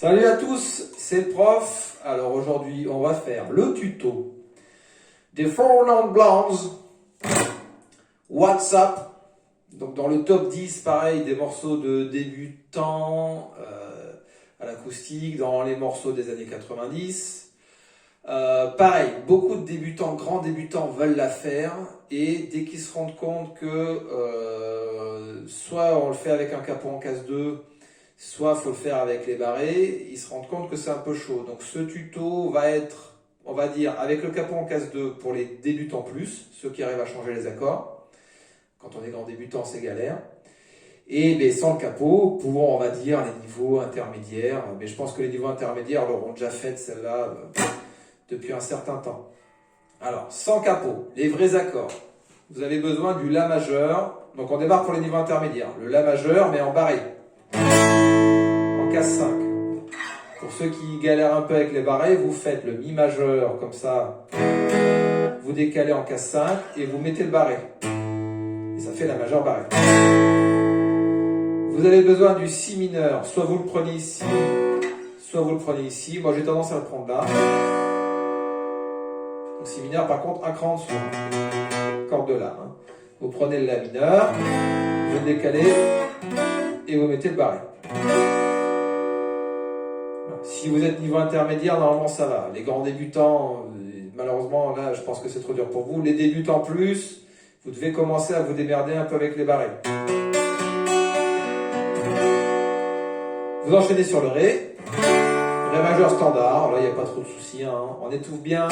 Salut à tous, c'est le prof. Alors aujourd'hui, on va faire le tuto des four note blues WhatsApp. Donc dans le top 10, pareil, des morceaux de débutants à l'acoustique, dans les morceaux des années 90. Pareil, beaucoup de débutants, grands débutants veulent la faire et dès qu'ils se rendent compte que soit on le fait avec un capot en case 2, soit il faut le faire avec les barrés, ils se rendent compte que c'est un peu chaud. Donc ce tuto va être, on va dire, avec le capot en case 2 pour les débutants plus, ceux qui arrivent à changer les accords. Quand on est grand débutant, c'est galère. Et ben, sans le capot, pour, on va dire, les niveaux intermédiaires. Mais je pense que les niveaux intermédiaires l'auront déjà fait celle-là depuis un certain temps. Alors, sans capot, les vrais accords. Vous avez besoin du La majeur. Donc on démarre pour les niveaux intermédiaires. Le La majeur, mais en barré. En case 5. Pour ceux qui galèrent un peu avec les barrés, vous faites le Mi majeur, comme ça. Vous décalez en case 5 et vous mettez le barré. Et ça fait La majeur barré. Vous avez besoin du Si mineur. Soit vous le prenez ici, soit vous le prenez ici. Moi, j'ai tendance à le prendre là. Donc Si mineur, par contre, un cran en dessous. Corde de La. Vous prenez le La mineur, vous le décalez et vous mettez le barré. Si vous êtes niveau intermédiaire, normalement ça va. Les grands débutants, malheureusement, là, je pense que c'est trop dur pour vous. Les débutants plus, vous devez commencer à vous démerder un peu avec les barrés. Vous enchaînez sur le Ré. Ré majeur standard, là, il n'y a pas trop de soucis. On étouffe bien.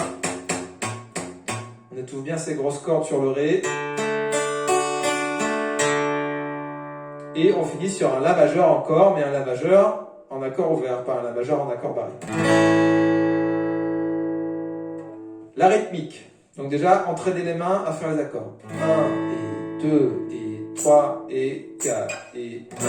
On étouffe bien ces grosses cordes sur le Ré. Et on finit sur un La majeur encore, mais un La majeur en accord ouvert, pas un La majeur en accord barré. La rythmique. Donc déjà, entraînez les mains à faire les accords. 1 et 2 et 3 et 4 et 1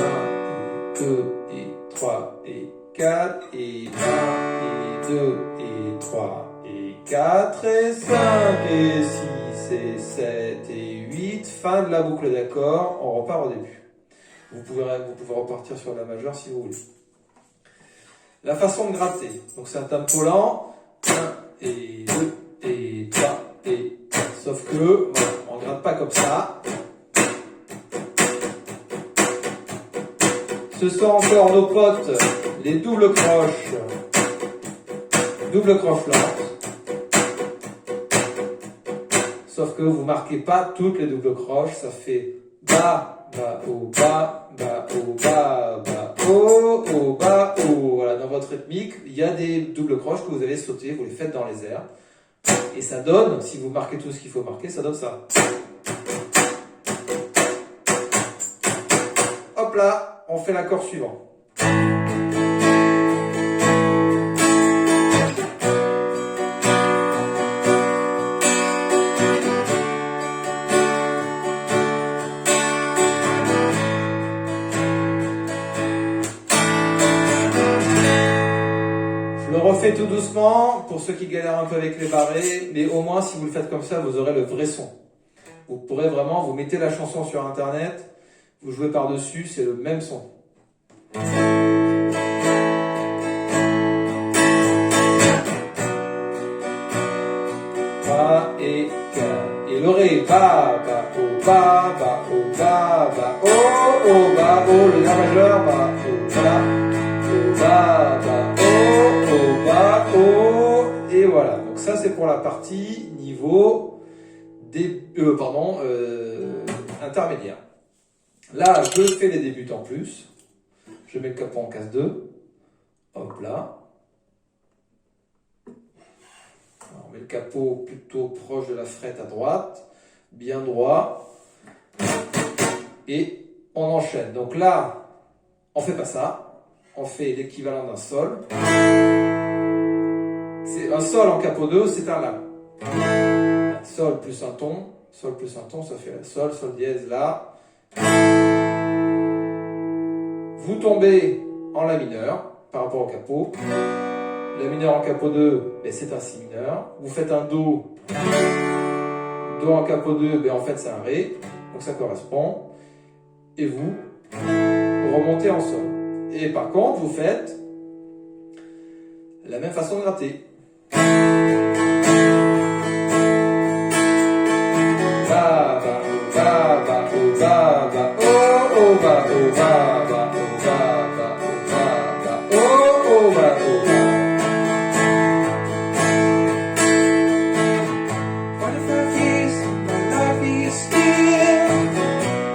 et 2 et 3 et 4 et 1 et 2 et 3 et 4 et 5 et 6 et 7 et 8. Fin de la boucle d'accords, on repart au début. Vous pouvez repartir sur La majeur si vous voulez. La façon de gratter. Donc c'est un tempo lent. 1 et 2 et 3 et 4. Sauf que, voilà, on ne gratte pas comme ça. Ce sont encore nos potes, les doubles croches. Double croche lente. Sauf que vous ne marquez pas toutes les doubles croches. Ça fait bas, bas, haut, bas, bas, haut, bas, bas, haut, haut, bas, haut. Voilà, dans votre rythmique, il y a des doubles croches que vous avez sautées, vous les faites dans les airs. Et ça donne, si vous marquez tout ce qu'il faut marquer, ça donne ça. Hop là, on fait l'accord suivant. Je le refais tout doucement pour ceux qui galèrent un peu avec les barrés, mais au moins si vous le faites comme ça, vous aurez le vrai son. Vous pourrez vraiment, vous mettez la chanson sur internet, vous jouez par-dessus, c'est le même son. Bas et 4. Et le Ré, bas, bas, haut, bas, bas, haut, bas, bas, haut, haut, bas, haut, le La majeur, bas, haut, bas, haut, bas, bas, haut, bas, haut. Et voilà. Donc ça, c'est pour la partie niveau intermédiaire. Là, je fais les débutants plus. Je mets le capot en case 2. Hop là. Alors, on met le capot plutôt proche de la frette à droite. Bien droit. Et on enchaîne. Donc là, on fait pas ça. On fait l'équivalent d'un sol. C'est un sol en capot 2, c'est un La. Sol plus un ton. Sol plus un ton, ça fait la sol, sol dièse, La. Vous tombez en La mineur par rapport au capot. La mineur en capot 2, ben c'est un Si mineur. Vous faites un Do. Do en capot 2, ben en fait c'est un Ré. Donc ça correspond. Et vous remontez en Sol. Et par contre, vous faites la même façon de gratter. Ba ba oh ba ba oh ba ba oh oh ba oh ba ba oh ba ba oh ba ba oh oh ba oh ba. 25 years and my life is still,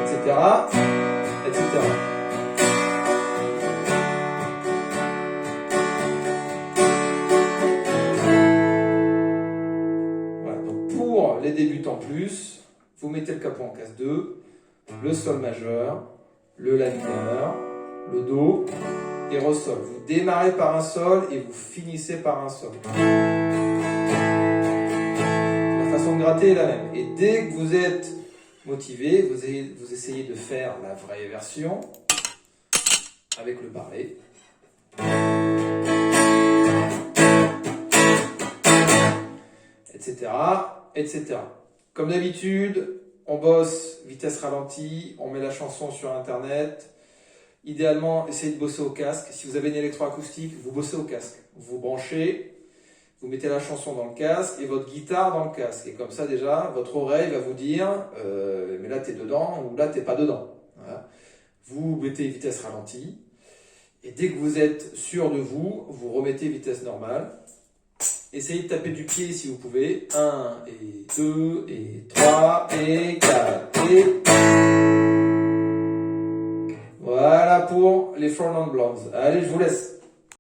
etc., etc. Voilà, donc pour les débutants plus, vous mettez le capot en case 2, le sol majeur, le la mineur, le do et re-sol. Vous démarrez par un sol et vous finissez par un sol. La façon de gratter est la même. Et dès que vous êtes motivé, vous essayez de faire la vraie version avec le barré. Etc., etc. Comme d'habitude, on bosse vitesse ralentie, on met la chanson sur internet. Idéalement, essayez de bosser au casque. Si vous avez une électroacoustique, vous bossez au casque. Vous branchez, vous mettez la chanson dans le casque et votre guitare dans le casque. Et comme ça déjà, votre oreille va vous dire mais là t'es dedans ou là t'es pas dedans. Voilà. Vous mettez vitesse ralentie et dès que vous êtes sûr de vous, vous remettez vitesse normale. Essayez de taper du pied si vous pouvez. 1 et 2 et 3 et 4 et... Voilà pour les Four Non Blondes. Allez, je vous laisse.